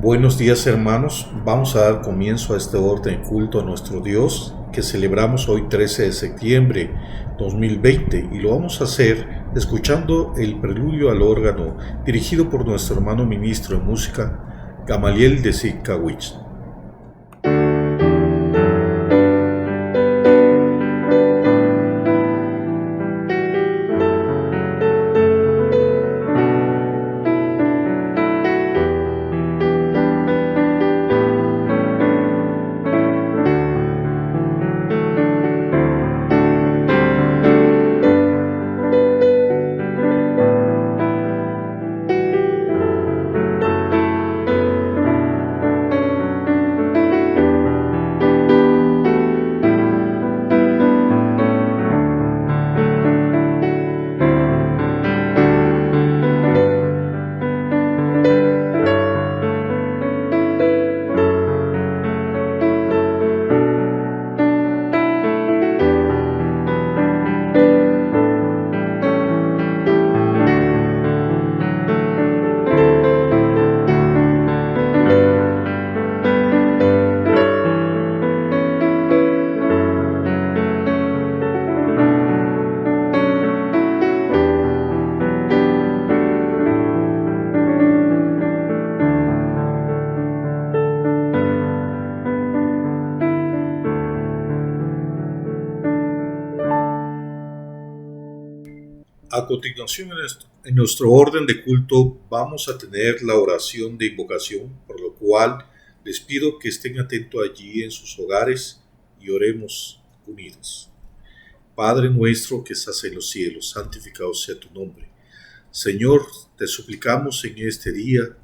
Buenos días hermanos, vamos a dar comienzo a este orden culto a nuestro Dios que celebramos hoy 13 de septiembre 2020 y lo vamos a hacer escuchando el preludio al órgano dirigido por nuestro hermano ministro de música Gamaliel de Sikawich. A continuación, en nuestro orden de culto vamos a tener la oración de invocación, por lo cual les pido que estén atentos allí en sus hogares y oremos unidos. Padre nuestro que estás en los cielos, santificado sea tu nombre. Señor, te suplicamos en este día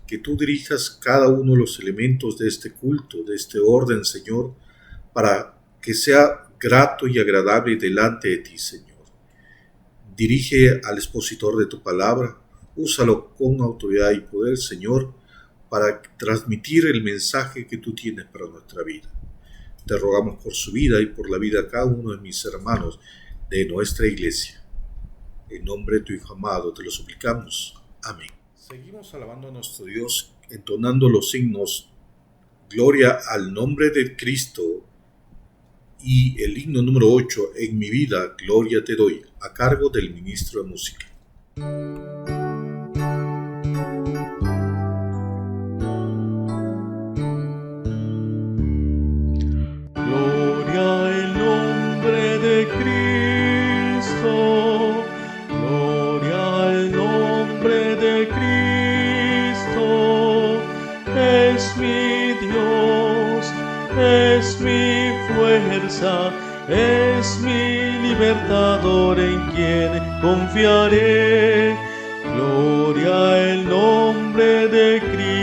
que tú dirijas cada uno de los elementos de este culto, de este orden, Señor, para que sea grato y agradable delante de ti, Señor. Dirige al expositor de tu palabra, úsalo con autoridad y poder, Señor, para transmitir el mensaje que tú tienes para nuestra vida. Te rogamos por su vida y por la vida de cada uno de mis hermanos de nuestra iglesia. En nombre de tu Hijo amado te lo suplicamos. Amén. Seguimos alabando a nuestro Dios, entonando los signos Gloria al nombre de Cristo y el himno número 8, En mi vida, gloria te doy, a cargo del ministro de música. Gloria al nombre de Cristo, gloria al nombre de Cristo, es mi Dios, es mi fuerza, es mi libertador en quien confiaré. Gloria al nombre de Cristo.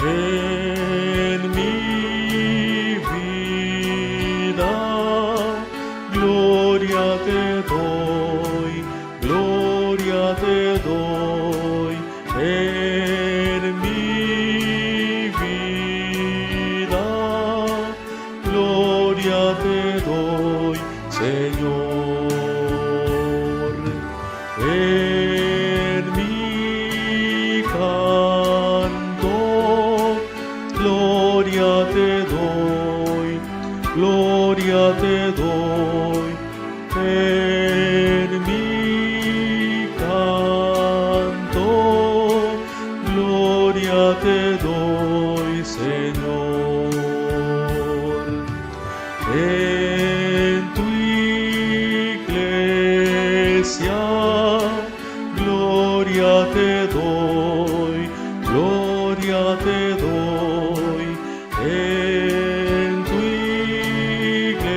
En mi vida, gloria te doy, gloria te doy. En mi vida, gloria te doy, Señor. En mi canto, gloria te doy, gloria te doy. En mi canto, gloria te doy, Señor. En tu iglesia, gloria te doy, gloria te doy. En tu iglesia,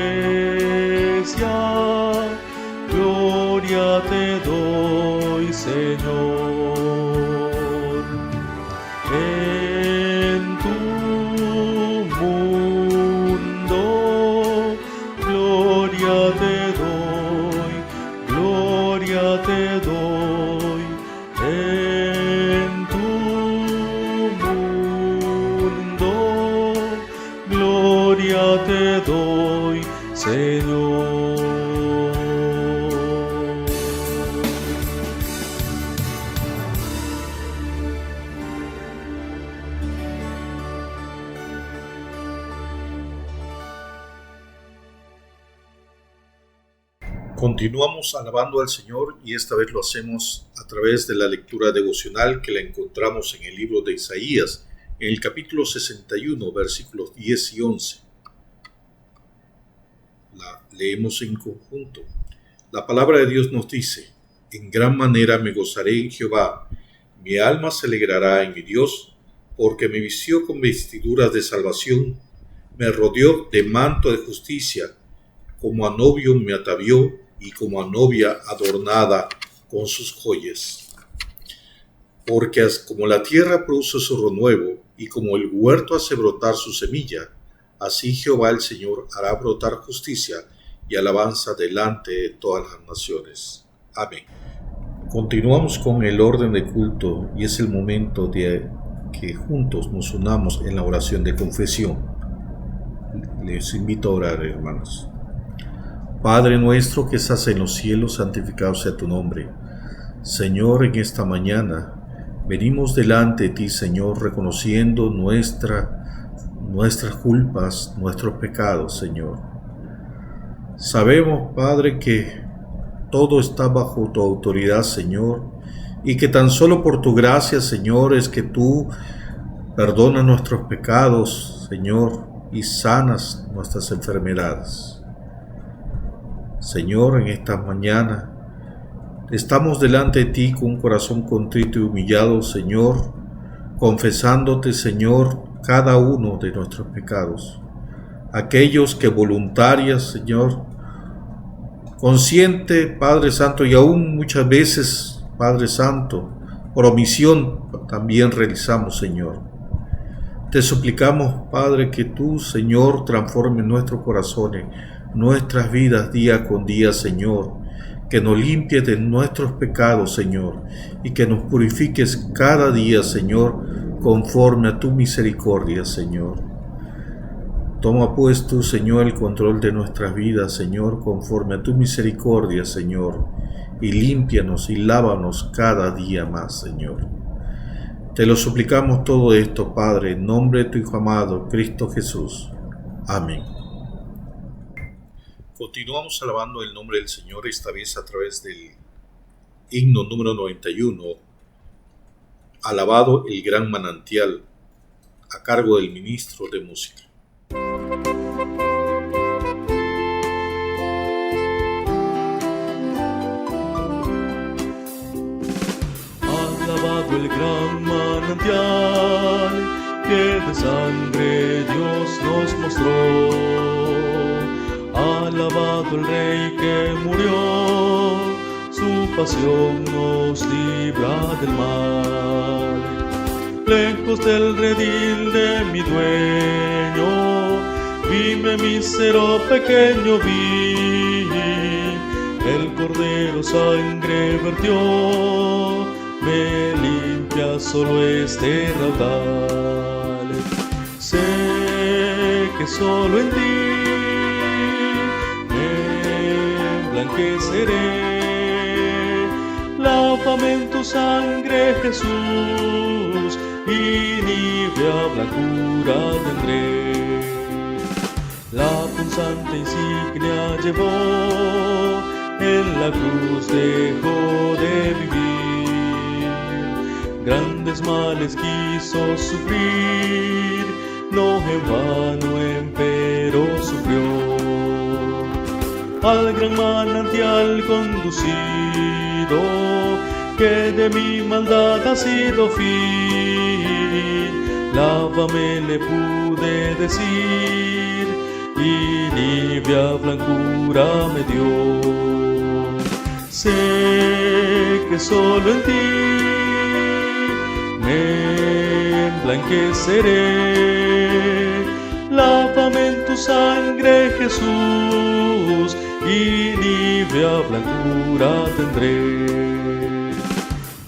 te doy, Señor. Continuamos alabando al Señor y esta vez lo hacemos a través de la lectura devocional que la encontramos en el libro de Isaías, en el capítulo 61, versículos 10 y 11. La leemos en conjunto. La palabra de Dios nos dice: en gran manera me gozaré en Jehová, mi alma se alegrará en mi Dios, porque me vistió con vestiduras de salvación, me rodeó de manto de justicia, como a novio me atavió, y como a novia adornada con sus joyas. Porque como la tierra produce su renuevo, y como el huerto hace brotar su semilla, así Jehová el Señor hará brotar justicia y alabanza delante de todas las naciones. Amén. Continuamos con el orden de culto y es el momento de que juntos nos unamos en la oración de confesión. Les invito a orar, hermanos. Padre nuestro que estás en los cielos, santificado sea tu nombre. Señor, en esta mañana venimos delante de ti, Señor, reconociendo nuestras culpas, nuestros pecados, Señor. Sabemos, Padre, que todo está bajo tu autoridad, Señor, y que tan solo por tu gracia, Señor, es que tú perdonas nuestros pecados, Señor, y sanas nuestras enfermedades. Señor, en esta mañana estamos delante de ti con un corazón contrito y humillado, Señor, confesándote, Señor, cada uno de nuestros pecados. Aquellos que voluntarias, Señor, consciente, Padre Santo, y aún muchas veces, Padre Santo, por omisión también realizamos, Señor. Te suplicamos, Padre, que tú, Señor, transformes nuestros corazones, nuestras vidas día con día, Señor, que nos limpies de nuestros pecados, Señor, y que nos purifiques cada día, Señor, conforme a tu misericordia, Señor. Toma pues tú, Señor, el control de nuestras vidas, Señor, conforme a tu misericordia, Señor, y límpianos y lávanos cada día más, Señor. Te lo suplicamos todo esto, Padre, en nombre de tu Hijo amado, Cristo Jesús. Amén. Continuamos alabando el nombre del Señor, esta vez a través del himno número 91, Alabado el gran manantial, a cargo del ministro de música. Alabado el gran manantial que de sangre Dios nos mostró. Alabado el Rey que murió, su pasión nos libra del mal. Lejos del redil de mi dueño, vime mísero pequeño vi. El Cordero sangre vertió, me limpia solo este raudal. Sé que solo en ti blanqueceré, lávame en tu sangre, Jesús, y nívea blancura tendré. La punzante insignia llevó, en la cruz dejó de vivir. Grandes males quiso sufrir, no en vano empero sufrió. Al gran manantial conducido, que de mi maldad ha sido fin, lávame le pude decir, y nívea blancura me dio. Sé que solo en ti me emblanqueceré, lávame en tu sangre, Jesús, y nívea blancura tendré.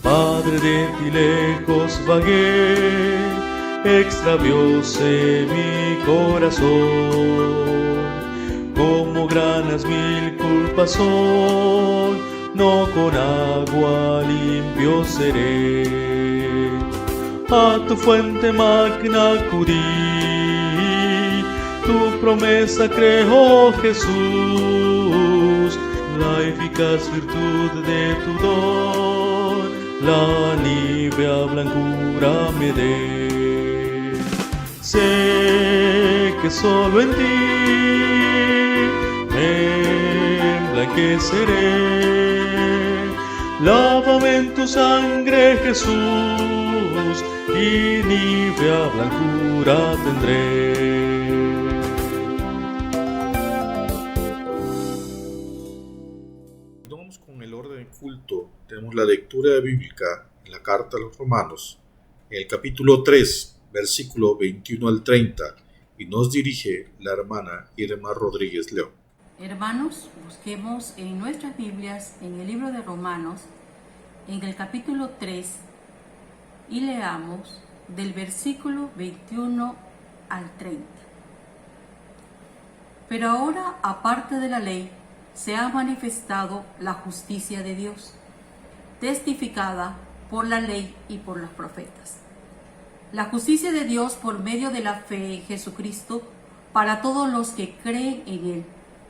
Padre, de ti lejos vagué, extravióse mi corazón. Como granas mil culpas son, no con agua limpio seré. A tu fuente magna acudí, tu promesa creo, Jesús, la eficaz virtud de tu don, la nívea blancura me dé. Sé que solo en ti me emblanqueceré. Lávame en tu sangre, Jesús, y nívea blancura tendré. Continuamos con el orden de culto. Tenemos la lectura bíblica en la carta a los Romanos, en el capítulo 3, versículo 21 al 30, y nos dirige la hermana Irma Rodríguez León. Hermanos, busquemos en nuestras Biblias, en el libro de Romanos, en el capítulo 3, y leamos del versículo 21 al 30. Pero ahora, aparte de la ley, se ha manifestado la justicia de Dios, testificada por la ley y por los profetas. La justicia de Dios por medio de la fe en Jesucristo para todos los que creen en Él,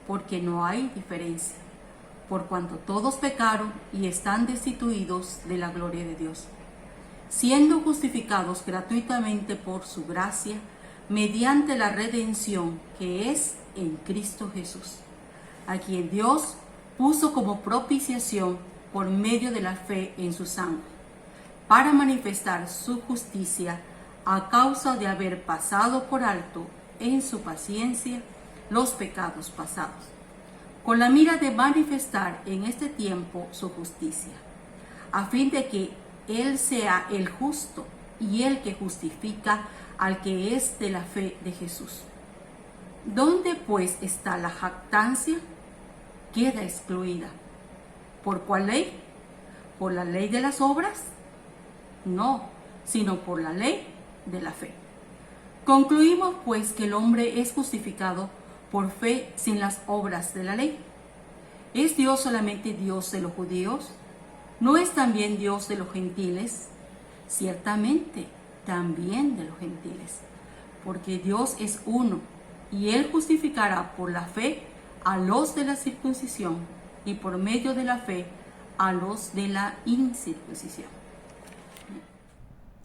porque no hay diferencia, por cuanto todos pecaron y están destituidos de la gloria de Dios, siendo justificados gratuitamente por su gracia, mediante la redención que es en Cristo Jesús, a quien Dios puso como propiciación por medio de la fe en su sangre, para manifestar su justicia a causa de haber pasado por alto en su paciencia los pecados pasados, con la mira de manifestar en este tiempo su justicia, a fin de que Él sea el justo y el que justifica al que es de la fe de Jesús. ¿Dónde pues está la jactancia? Queda excluida. ¿Por cuál ley? ¿Por la ley de las obras? No, sino por la ley de la fe. Concluimos pues que el hombre es justificado por fe sin las obras de la ley. ¿Es Dios solamente Dios de los judíos? ¿No es también Dios de los gentiles? Ciertamente, también de los gentiles, porque Dios es uno, y Él justificará por la fe a los de la circuncisión, y por medio de la fe a los de la incircuncisión.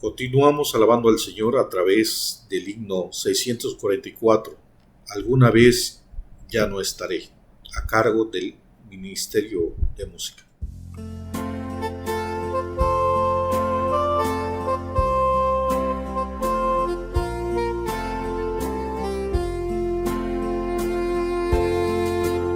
Continuamos alabando al Señor a través del himno 644, Alguna vez ya no estaré, a cargo del Ministerio de Música.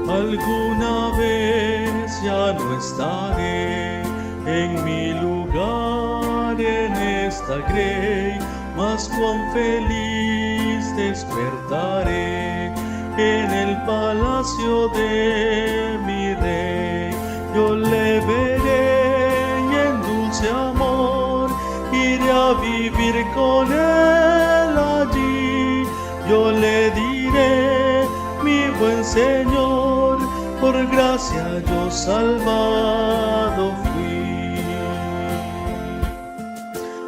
Alguna vez ya no estaré en mi lugar en esta grey, mas cuán feliz despertaré en el palacio de mi rey. Yo le veré y en dulce amor iré a vivir con él allí. Yo le diré, mi buen Señor, por gracia yo salvado fui.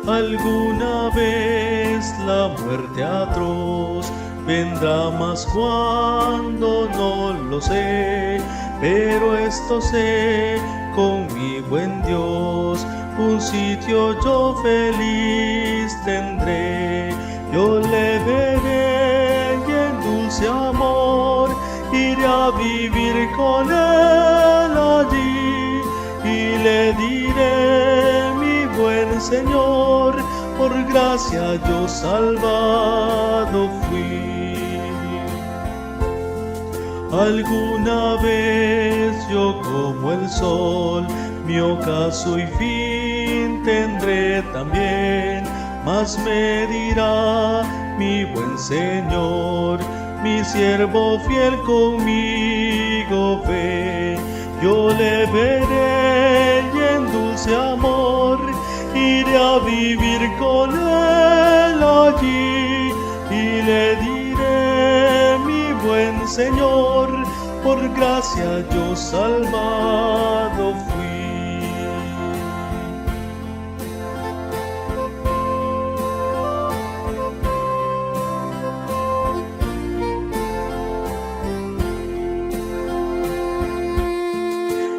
Alguna vez la muerte atroz vendrá, mas cuando no lo sé, pero esto sé, con mi buen Dios un sitio yo feliz tendré. Yo le veré y en dulce amor iré a vivir con él allí, y le diré, mi buen Señor, por gracia yo salvado fui. Alguna vez yo como el sol, mi ocaso y fin tendré también, mas me dirá mi buen Señor, mi siervo fiel conmigo ve. Yo le veré y en dulce amor iré a vivir con él allí, allí y le diré: mi buen Señor, por gracia yo salvado fui.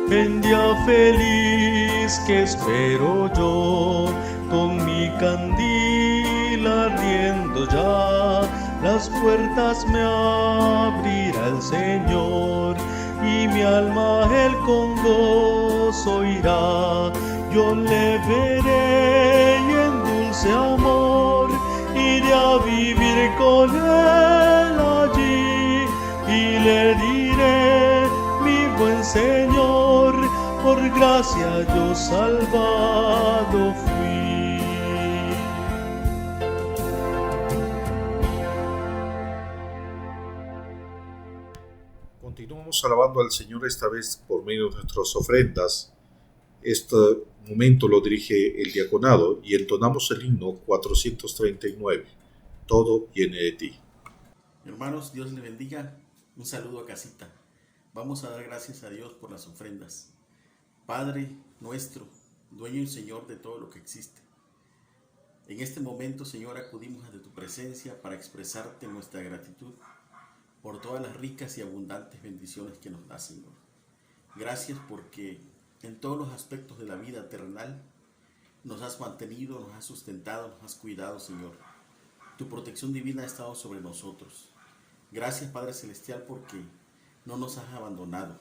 En día feliz que espero yo, con mi candil ardiendo ya, las puertas me abrirá el Señor, y mi alma Él con gozo irá. Yo le veré y en dulce amor iré a vivir con Él allí, y le diré: mi buen Señor, por gracia yo salvado fui. Continuamos alabando al Señor, esta vez por medio de nuestras ofrendas. Este momento lo dirige el diaconado y entonamos el himno 439. Todo viene de ti. Hermanos, Dios les bendiga. Un saludo a casita. Vamos a dar gracias a Dios por las ofrendas. Padre nuestro, dueño y Señor de todo lo que existe. En este momento, Señor, acudimos ante tu presencia para expresarte nuestra gratitud por todas las ricas y abundantes bendiciones que nos das, Señor. Gracias porque en todos los aspectos de la vida terrenal nos has mantenido, nos has sustentado, nos has cuidado, Señor. Tu protección divina ha estado sobre nosotros. Gracias, Padre Celestial, porque no nos has abandonado.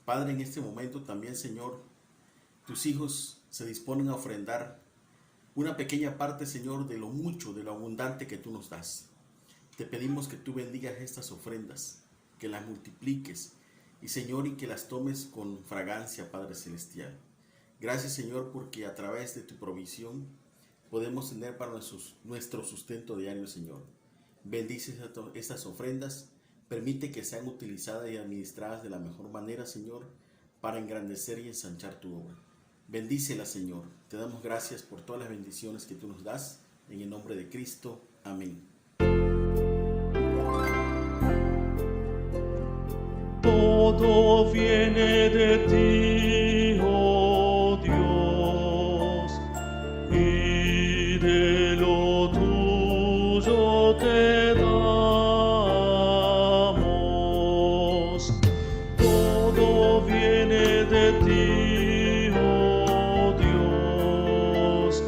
Padre, en este momento también, Señor, tus hijos se disponen a ofrendar una pequeña parte, Señor, de lo mucho, de lo abundante que tú nos das. Te pedimos que tú bendigas estas ofrendas, que las multipliques y, Señor, y que las tomes con fragancia, Padre Celestial. Gracias, Señor, porque a través de tu provisión podemos tener para nuestro sustento diario, Señor. Bendice estas ofrendas. Permite que sean utilizadas y administradas de la mejor manera, Señor, para engrandecer y ensanchar tu obra. Bendícela, Señor. Te damos gracias por todas las bendiciones que tú nos das. En el nombre de Cristo. Amén. Todo viene de ti, oh Dios, y de lo tuyo te damos. Todo viene de ti, oh Dios,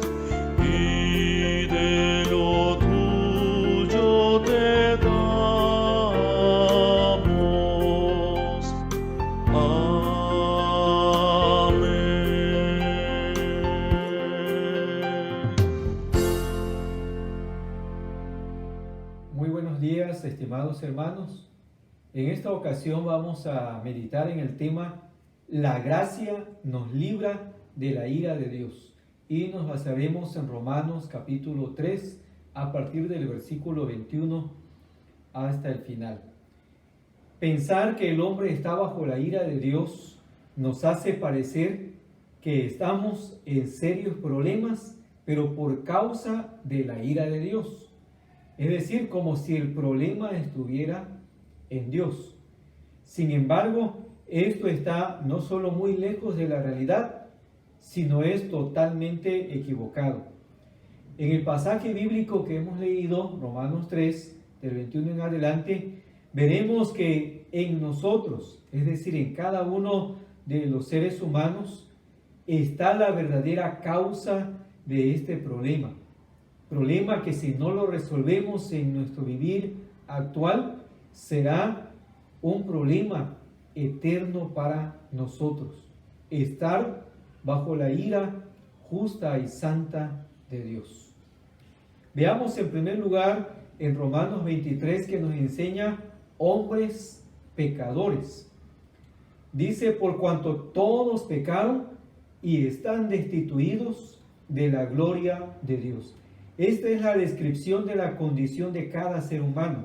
y de lo tuyo te damos. Muy buenos días, estimados hermanos. En esta ocasión vamos a meditar en el tema La gracia nos libra de la ira de Dios, y nos basaremos en Romanos capítulo 3 a partir del versículo 21 hasta el final. Pensar que el hombre está bajo la ira de Dios nos hace parecer que estamos en serios problemas, pero por causa de la ira de Dios. Es decir, como si el problema estuviera en Dios. Sin embargo, esto está no solo muy lejos de la realidad, sino es totalmente equivocado. En el pasaje bíblico que hemos leído, Romanos 3, del 21 en adelante, veremos que en nosotros, es decir, en cada uno de los seres humanos, está la verdadera causa de este problema. Problema que si no lo resolvemos en nuestro vivir actual, será un problema eterno para nosotros. Estar bajo la ira justa y santa de Dios. Veamos en primer lugar en Romanos 23 que nos enseña hombres pecadores. Dice: por cuanto todos pecaron y están destituidos de la gloria de Dios. Esta es la descripción de la condición de cada ser humano.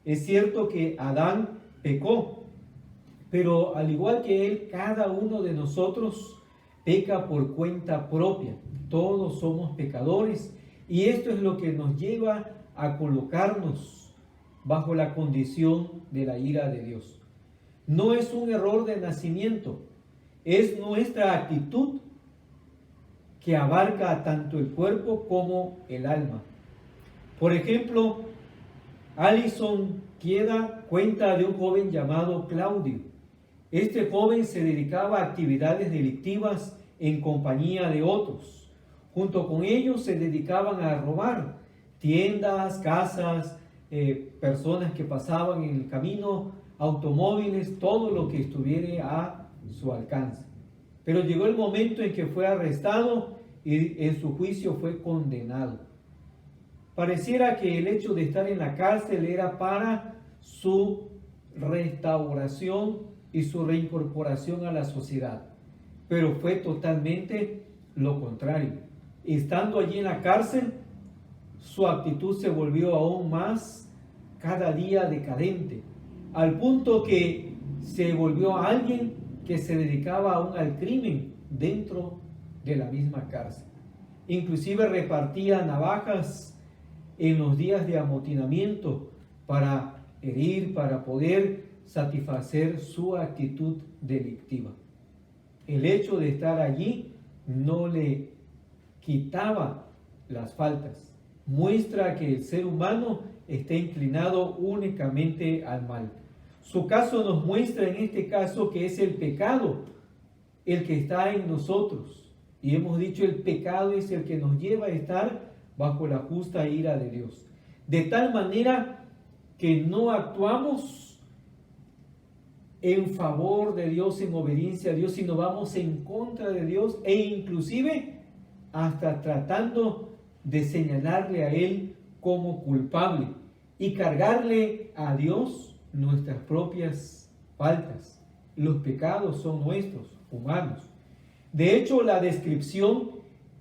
Es cierto que Adán pecó, pero al igual que él, cada uno de nosotros peca por cuenta propia. Todos somos pecadores Y esto es lo que nos lleva a colocarnos bajo la condición de la ira de Dios. No es un error de nacimiento, es nuestra actitud que abarca tanto el cuerpo como el alma. Por ejemplo, Allison Quieda cuenta de un joven llamado Claudio. Este joven se dedicaba a actividades delictivas en compañía de otros. Junto con ellos se dedicaban a robar tiendas, casas, personas que pasaban en el camino, automóviles, todo lo que estuviera a su alcance. Pero llegó el momento en que fue arrestado y en su juicio fue condenado. Pareciera que el hecho de estar en la cárcel era para su restauración y su reincorporación a la sociedad, pero fue totalmente lo contrario. Estando allí en la cárcel, su actitud se volvió aún más cada día decadente, al punto que se volvió alguien que se dedicaba aún al crimen dentro de la misma cárcel. Inclusive repartía navajas en los días de amotinamiento para herir, para poder satisfacer su actitud delictiva. El hecho de estar allí no le quitaba las faltas. Muestra que el ser humano está inclinado únicamente al mal. Su caso nos muestra en este caso que es el pecado el que está en nosotros. Y hemos dicho, el pecado es el que nos lleva a estar bajo la justa ira de Dios. De tal manera que no actuamos en favor de Dios, en obediencia a Dios, sino vamos en contra de Dios e inclusive hasta tratando de señalarle a Él como culpable y cargarle a Dios nuestras propias faltas. Los pecados son nuestros, humanos. De hecho, la descripción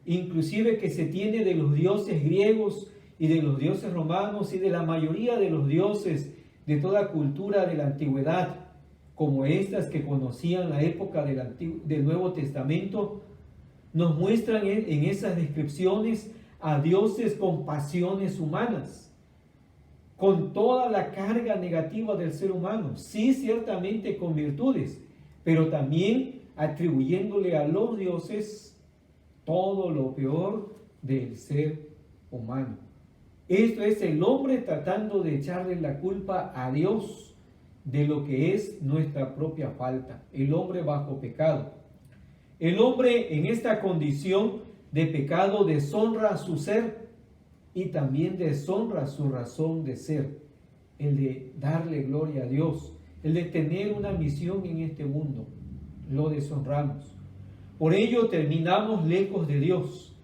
inclusive que se tiene de los dioses griegos y de los dioses romanos y de la mayoría de los dioses de toda cultura de la antigüedad, como estas que conocían la época del Nuevo Testamento, nos muestran en esas descripciones a dioses con pasiones humanas, con toda la carga negativa del ser humano, sí, ciertamente con virtudes, pero también atribuyéndole a los dioses todo lo peor del ser humano. Esto es el hombre tratando de echarle la culpa a Dios de lo que es nuestra propia falta, el hombre bajo pecado. El hombre en esta condición de pecado deshonra a su ser y también deshonra su razón de ser, el de darle gloria a Dios, el de tener una misión en este mundo. Lo deshonramos. Por ello terminamos lejos de Dios.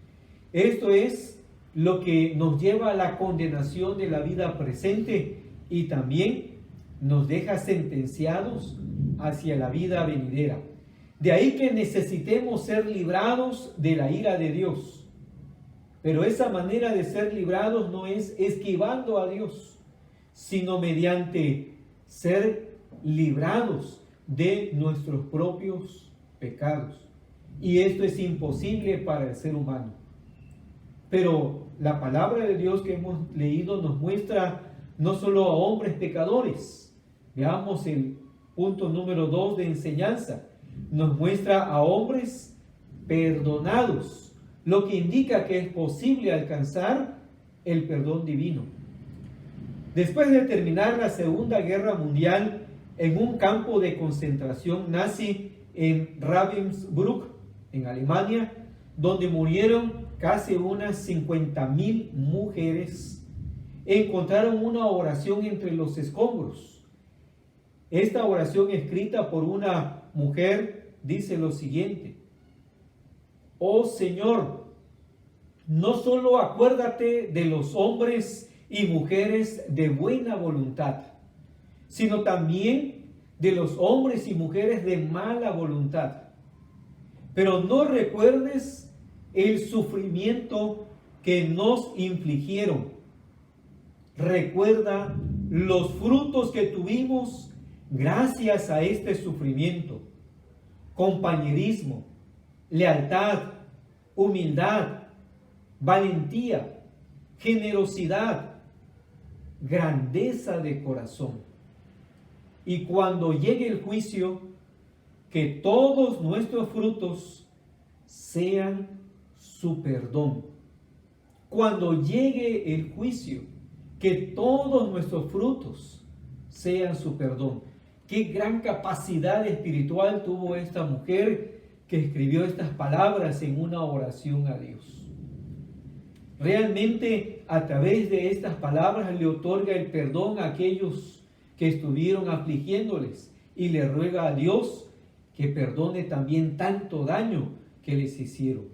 Esto es lo que nos lleva a la condenación de la vida presente y también nos deja sentenciados hacia la vida venidera. De ahí que necesitemos ser librados de la ira de Dios. Pero esa manera de ser librados no es esquivando a Dios, sino mediante ser librados de nuestros propios pecados. Y esto es imposible para el ser humano. Pero la palabra de Dios que hemos leído nos muestra no solo a hombres pecadores. Veamos el punto número 2 de enseñanza. Nos muestra a hombres perdonados, lo que indica que es posible alcanzar el perdón divino. Después de terminar la Segunda Guerra Mundial en un campo de concentración nazi en Ravensbrück, en Alemania, donde murieron casi unas 50,000 mujeres, encontraron una oración entre los escombros. Esta oración escrita por una mujer dice lo siguiente: oh Señor, no solo acuérdate de los hombres y mujeres de buena voluntad, sino también de los hombres y mujeres de mala voluntad. Pero no recuerdes el sufrimiento que nos infligieron. Recuerda los frutos que tuvimos gracias a este sufrimiento: compañerismo, lealtad, humildad, valentía, generosidad, grandeza de corazón. Y cuando llegue el juicio, que todos nuestros frutos sean su perdón. Cuando llegue el juicio, que todos nuestros frutos sean su perdón. Qué gran capacidad espiritual tuvo esta mujer que escribió estas palabras en una oración a Dios. Realmente, a través de estas palabras le otorga el perdón a aquellos que estuvieron afligiéndoles y le ruega a Dios que perdone también tanto daño que les hicieron.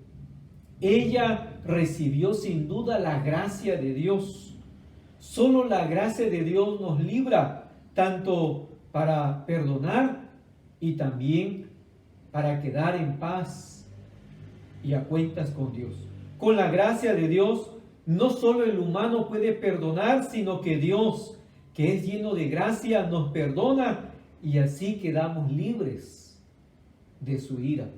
Ella recibió sin duda la gracia de Dios. Solo la gracia de Dios nos libra tanto para perdonar y también para quedar en paz y a cuentas con Dios. Con la gracia de Dios, no solo el humano puede perdonar, sino que Dios, que es lleno de gracia, nos perdona y así quedamos libres de su ira.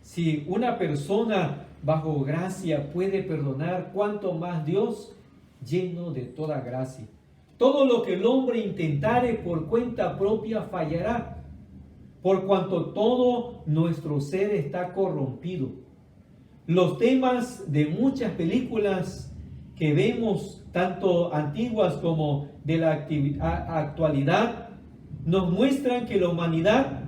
Si una persona bajo gracia puede perdonar, ¿cuánto más Dios, lleno de toda gracia? Todo lo que el hombre intentare por cuenta propia fallará, por cuanto todo nuestro ser está corrompido. Los temas de muchas películas que vemos, tanto antiguas como de la actualidad, nos muestran que la humanidad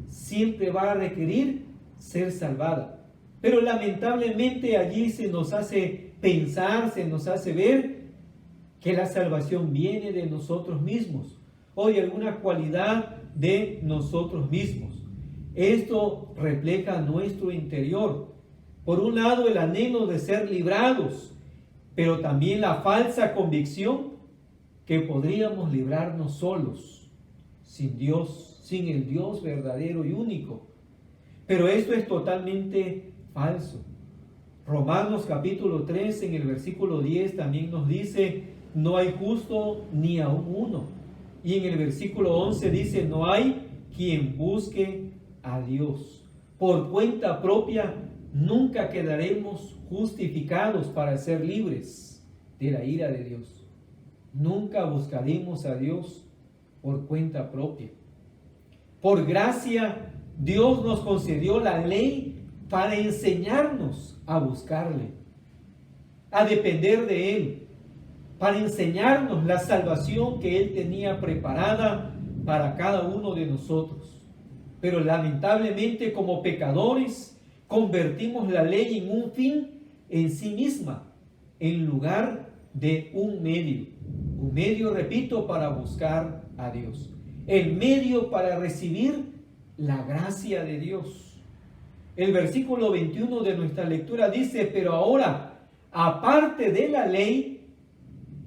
siempre va a requerir ser salvada. Pero lamentablemente allí se nos hace pensar, se nos hace ver que la salvación viene de nosotros mismos o de alguna cualidad de nosotros mismos. Esto refleja nuestro interior. Por un lado, el anhelo de ser librados, pero también la falsa convicción que podríamos librarnos solos, sin Dios, sin el Dios verdadero y único. Pero esto es totalmente falso. Romanos capítulo 3 en el versículo 10 también nos dice: no hay justo ni aun uno. Y en el versículo 11 dice: no hay quien busque a Dios. Por cuenta propia nunca quedaremos justificados para ser libres de la ira de Dios. Nunca buscaremos a Dios por cuenta propia. Por gracia, Dios nos concedió la ley para enseñarnos a buscarle, a depender de Él, para enseñarnos la salvación que Él tenía preparada para cada uno de nosotros. Pero lamentablemente, como pecadores, convertimos la ley en un fin en sí misma, en lugar de un medio, repito, para buscar a Dios, el medio para recibir la gracia de Dios. El versículo 21 de nuestra lectura dice: pero ahora, aparte de la ley,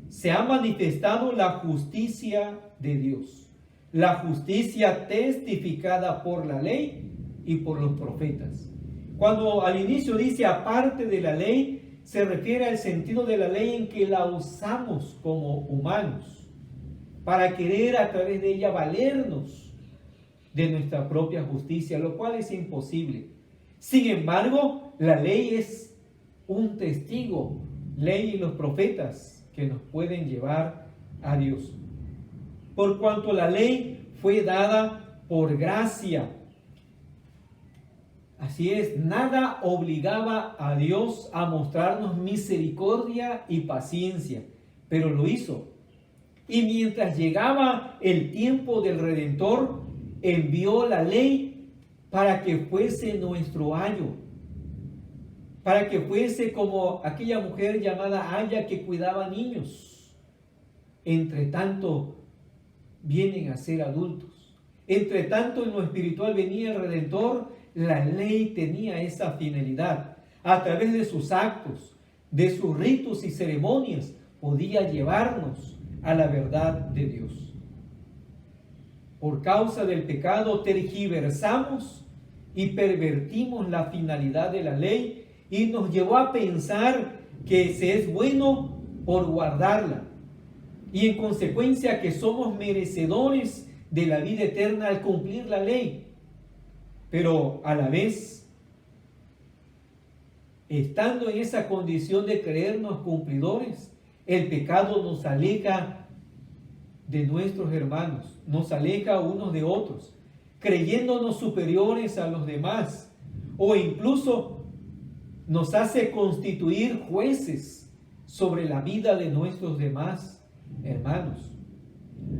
se ha manifestado la justicia de Dios, la justicia testificada por la ley y por los profetas. Cuando al inicio dice aparte de la ley, se refiere al sentido de la ley en que la usamos como humanos, para querer a través de ella valernos de nuestra propia justicia, lo cual es imposible. Sin embargo, la ley es un testigo, ley y los profetas que nos pueden llevar a Dios. Por cuanto la ley fue dada por gracia. Así es, nada obligaba a Dios a mostrarnos misericordia y paciencia, pero lo hizo. Y mientras llegaba el tiempo del Redentor, envió la ley para que fuese nuestro ayo, para que fuese como aquella mujer llamada Aya que cuidaba niños. Entre tanto, vienen a ser adultos. Entre tanto, en lo espiritual venía el Redentor. La ley tenía esa finalidad. A través de sus actos, de sus ritos y ceremonias, podía llevarnos a la verdad de Dios. Por causa del pecado tergiversamos y pervertimos la finalidad de la ley y nos llevó a pensar que se es bueno por guardarla y en consecuencia que somos merecedores de la vida eterna al cumplir la ley. Pero a la vez, estando en esa condición de creernos cumplidores, El pecado nos aleja de nuestros hermanos, nos aleja unos de otros, creyéndonos superiores a los demás, o incluso nos hace constituir jueces sobre la vida de nuestros demás hermanos.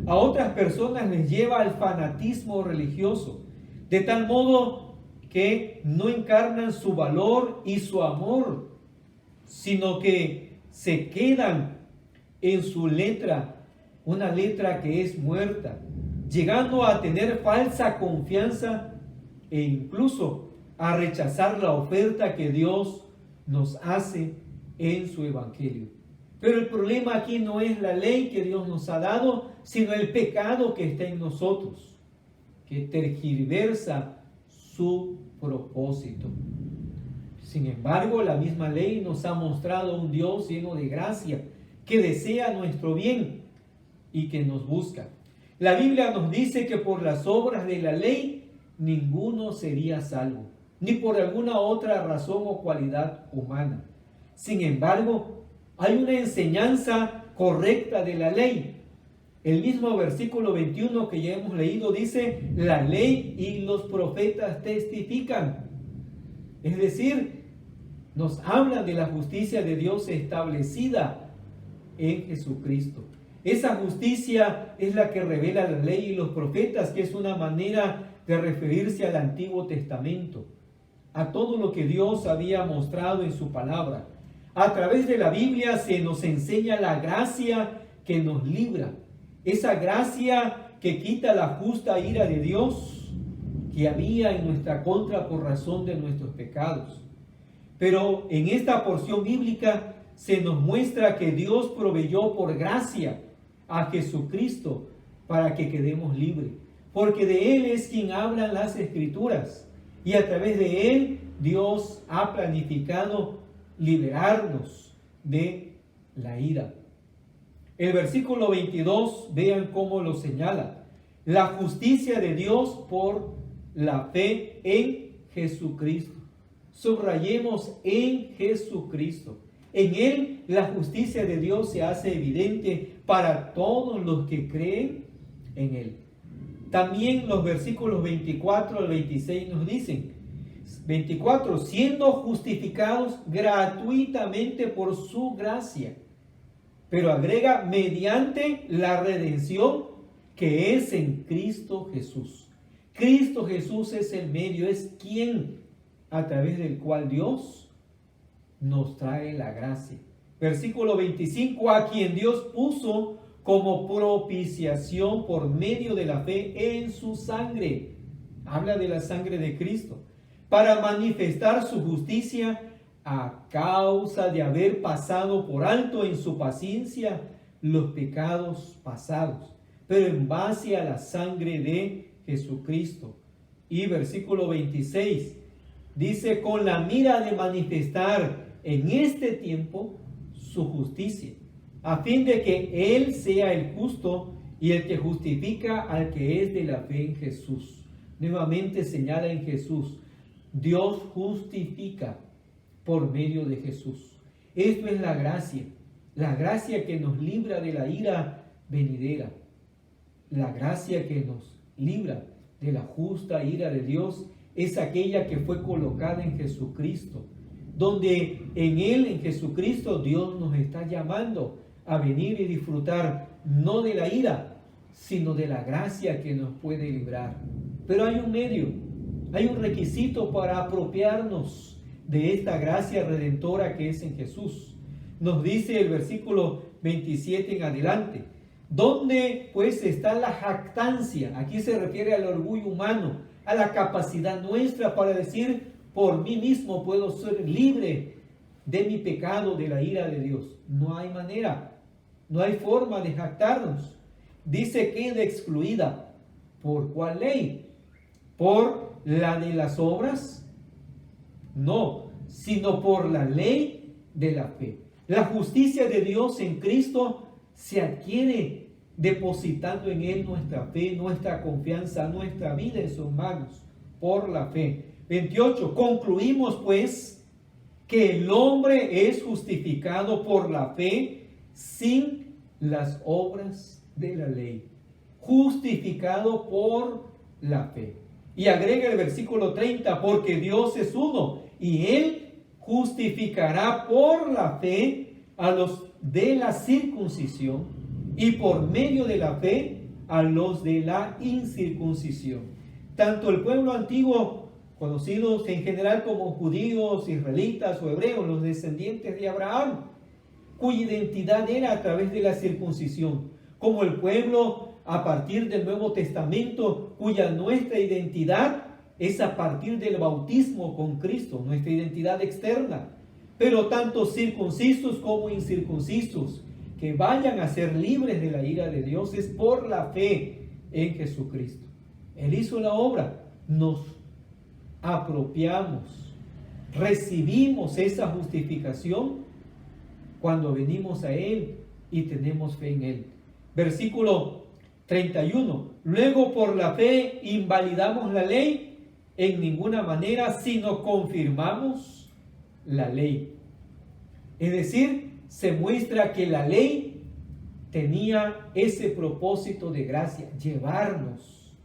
A otras personas les lleva al fanatismo religioso, de tal modo que no encarnan su valor y su amor, sino que se quedan en su letra, una letra que es muerta, llegando a tener falsa confianza e incluso a rechazar la oferta que Dios nos hace en su evangelio. Pero el problema aquí no es la ley que Dios nos ha dado, sino el pecado que está en nosotros, que tergiversa su propósito. Sin embargo, la misma ley nos ha mostrado un Dios lleno de gracia, que desea nuestro bien y que nos busca. La Biblia nos dice que por las obras de la ley ninguno sería salvo, ni por alguna otra razón o cualidad humana. Sin embargo, hay una enseñanza correcta de la ley. El mismo versículo 21 que ya hemos leído dice: la ley y los profetas testifican. Es decir, nos hablan de la justicia de Dios establecida en Jesucristo. Esa justicia es la que revela la ley y los profetas, que es una manera de referirse al Antiguo Testamento, a todo lo que Dios había mostrado en su palabra. A través de la Biblia se nos enseña la gracia que nos libra, esa gracia que quita la justa ira de Dios que había en nuestra contra por razón de nuestros pecados. Pero en esta porción bíblica se nos muestra que Dios proveyó por gracia a Jesucristo para que quedemos libres, porque de Él es quien hablan las Escrituras, y a través de Él Dios ha planificado liberarnos de la ira. El versículo 22, vean cómo lo señala: la justicia de Dios por la fe en Jesucristo. Subrayemos en Jesucristo. En Él la justicia de Dios se hace evidente para todos los que creen en Él. También los versículos 24 al 26 nos dicen: 24, siendo justificados gratuitamente por su gracia. Pero agrega: mediante la redención que es en Cristo Jesús. Cristo Jesús es el medio, es quien, a través del cual Dios nos trae la gracia. Versículo 25, a quien Dios puso como propiciación por medio de la fe en su sangre. Habla de la sangre de Cristo, para manifestar su justicia a causa de haber pasado por alto en su paciencia los pecados pasados, pero en base a la sangre de Jesucristo. Y versículo 26 dice: con la mira de manifestar en este tiempo su justicia, a fin de que Él sea el justo y el que justifica al que es de la fe en Jesús. Nuevamente señala en Jesús. Dios justifica por medio de Jesús. Esto es la gracia que nos libra de la ira venidera, la gracia que nos libra de la justa ira de Dios es aquella que fue colocada en Jesucristo, donde en Él, en Jesucristo, Dios nos está llamando a venir y disfrutar no de la ira, sino de la gracia que nos puede librar. Pero hay un medio, hay un requisito para apropiarnos de esta gracia redentora que es en Jesús. Nos dice el versículo 27 en adelante: ¿dónde pues está la jactancia? Aquí se refiere al orgullo humano, a la capacidad nuestra para decir: por mí mismo puedo ser libre de mi pecado, de la ira de Dios. No hay manera, no hay forma de jactarnos. Dice: queda excluida. ¿Por cuál ley? ¿Por la de las obras? No, sino por la ley de la fe. La justicia de Dios en Cristo se adquiere depositando en Él nuestra fe, nuestra confianza, nuestra vida en sus manos, por la fe. 28. Concluimos pues que el hombre es justificado por la fe sin las obras de la ley, justificado por la fe. Y agrega el versículo 30, porque Dios es uno y Él justificará por la fe a los de la circuncisión y por medio de la fe a los de la incircuncisión. Tanto el pueblo antiguo, conocidos en general como judíos, israelitas o hebreos, los descendientes de Abraham, cuya identidad era a través de la circuncisión, como el pueblo a partir del Nuevo Testamento, cuya nuestra identidad es a partir del bautismo con Cristo, nuestra identidad externa. Pero tanto circuncisos como incircuncisos que vayan a ser libres de la ira de Dios es por la fe en Jesucristo. Él hizo la obra, nos apropiamos, recibimos esa justificación cuando venimos a Él y tenemos fe en Él. Versículo 31. Luego por la fe invalidamos la ley en ninguna manera, sino confirmamos la ley. Es decir, se muestra que la ley tenía ese propósito de gracia, llevarnos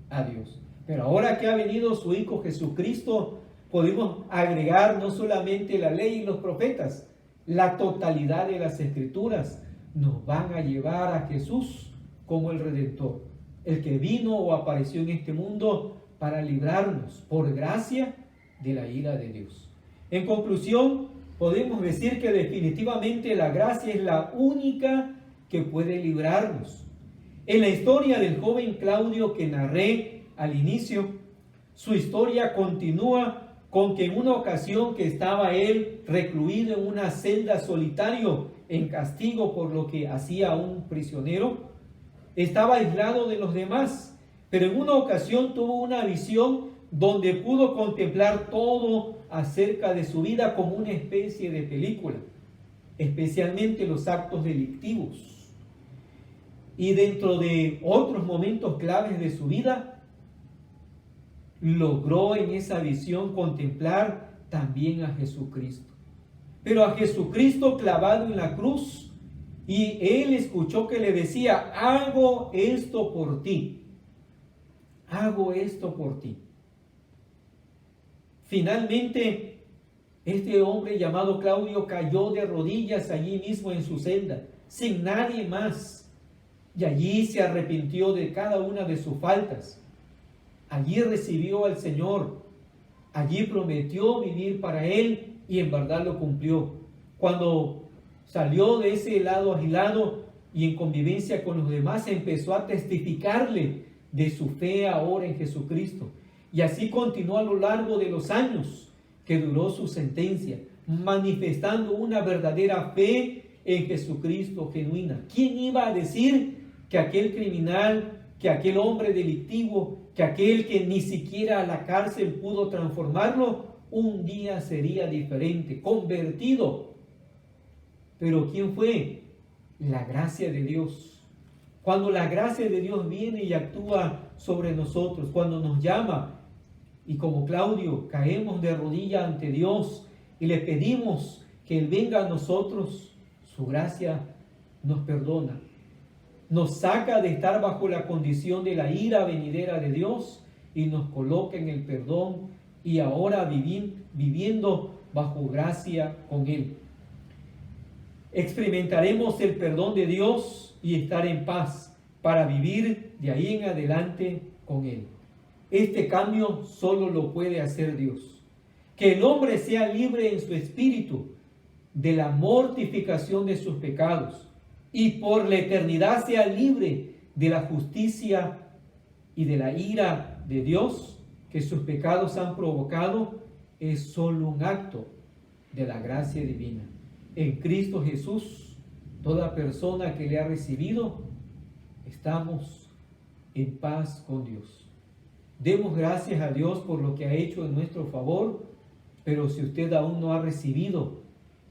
a Dios. Pero ahora que ha venido su Hijo Jesucristo, podemos agregar no solamente la ley y los profetas, la totalidad de las Escrituras nos van a llevar a Jesús como el Redentor, el que vino o apareció en este mundo para librarnos por gracia de la ira de Dios. En conclusión, podemos decir que definitivamente la gracia es la única que puede librarnos. En la historia del joven Claudio que narré al inicio, su historia continúa con que en una ocasión que estaba él recluido en una celda solitario en castigo por lo que hacía un prisionero, estaba aislado de los demás, pero en una ocasión tuvo una visión donde pudo contemplar todo acerca de su vida como una especie de película, especialmente los actos delictivos. Y dentro de otros momentos claves de su vida, logró en esa visión contemplar también a Jesucristo. Pero a Jesucristo clavado en la cruz, y él escuchó que le decía: hago esto por ti. Hago esto por ti. Finalmente, este hombre llamado Claudio cayó de rodillas allí mismo en su celda, sin nadie más. Y allí se arrepintió de cada una de sus faltas. Allí recibió al Señor. Allí prometió vivir para Él y en verdad lo cumplió. Cuando salió de ese lado agilado y en convivencia con los demás, empezó a testificarle de su fe ahora en Jesucristo. Y así continuó a lo largo de los años que duró su sentencia, manifestando una verdadera fe en Jesucristo genuina. ¿Quién iba a decir que aquel criminal, que aquel hombre delictivo, que aquel que ni siquiera a la cárcel pudo transformarlo, un día sería diferente, convertido? Pero ¿quién fue? La gracia de Dios. Cuando la gracia de Dios viene y actúa sobre nosotros, cuando nos llama, y como Claudio caemos de rodillas ante Dios y le pedimos que Él venga a nosotros, su gracia nos perdona, nos saca de estar bajo la condición de la ira venidera de Dios y nos coloca en el perdón y ahora viviendo bajo gracia con Él. Experimentaremos el perdón de Dios y estar en paz para vivir de ahí en adelante con Él. Este cambio solo lo puede hacer Dios. Que el hombre sea libre en su espíritu de la mortificación de sus pecados y por la eternidad sea libre de la justicia y de la ira de Dios que sus pecados han provocado, es solo un acto de la gracia divina. En Cristo Jesús, toda persona que le ha recibido, estamos en paz con Dios. Demos gracias a Dios por lo que ha hecho en nuestro favor, pero si usted aún no ha recibido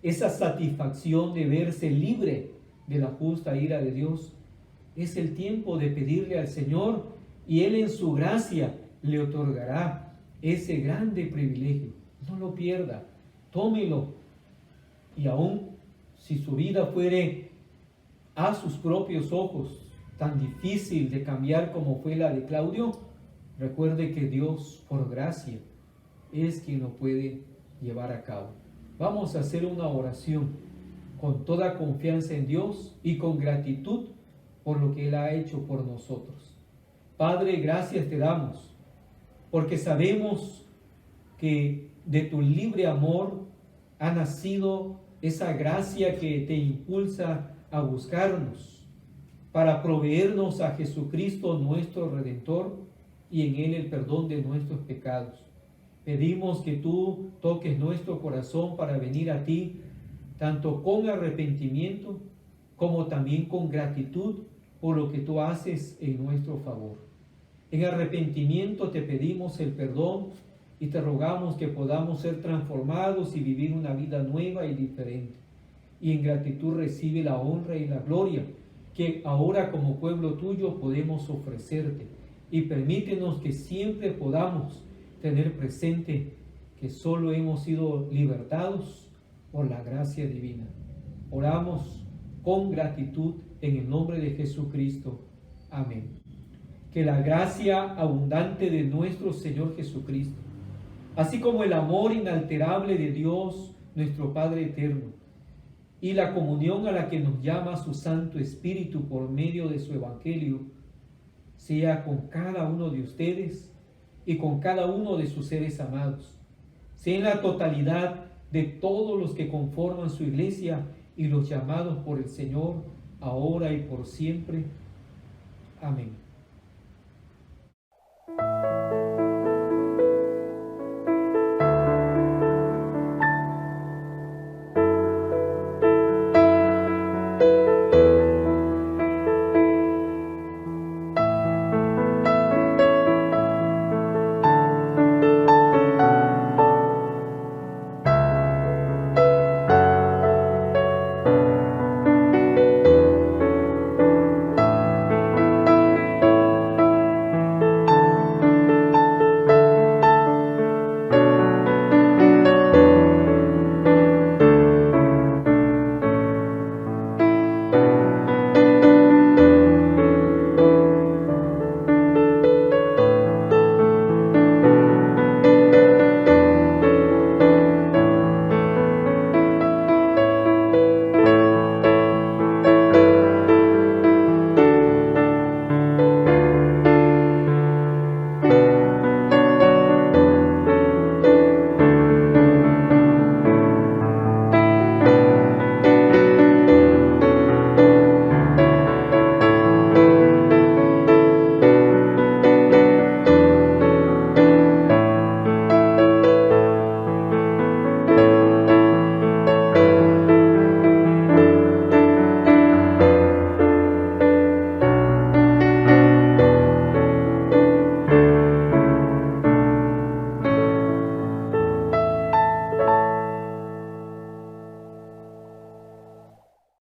esa satisfacción de verse libre de la justa ira de Dios, es el tiempo de pedirle al Señor y Él en su gracia le otorgará ese grande privilegio. No lo pierda, tómelo. Y aún si su vida fuere a sus propios ojos tan difícil de cambiar como fue la de Claudio, recuerde que Dios, por gracia, es quien lo puede llevar a cabo. Vamos a hacer una oración con toda confianza en Dios y con gratitud por lo que Él ha hecho por nosotros. Padre, gracias te damos, porque sabemos que de tu libre amor ha nacido esa gracia que te impulsa a buscarnos, para proveernos a Jesucristo nuestro Redentor y en Él el perdón de nuestros pecados. Pedimos que tú toques nuestro corazón para venir a ti, tanto con arrepentimiento como también con gratitud por lo que tú haces en nuestro favor. En arrepentimiento te pedimos el perdón y te rogamos que podamos ser transformados y vivir una vida nueva y diferente. Y en gratitud recibe la honra y la gloria que ahora como pueblo tuyo podemos ofrecerte. Y permítenos que siempre podamos tener presente que solo hemos sido libertados por la gracia divina. Oramos con gratitud en el nombre de Jesucristo. Amén. Que la gracia abundante de nuestro Señor Jesucristo, así como el amor inalterable de Dios, nuestro Padre eterno, y la comunión a la que nos llama su Santo Espíritu por medio de su Evangelio, sea con cada uno de ustedes y con cada uno de sus seres amados, sea en la totalidad de todos los que conforman su iglesia y los llamados por el Señor, ahora y por siempre. Amén.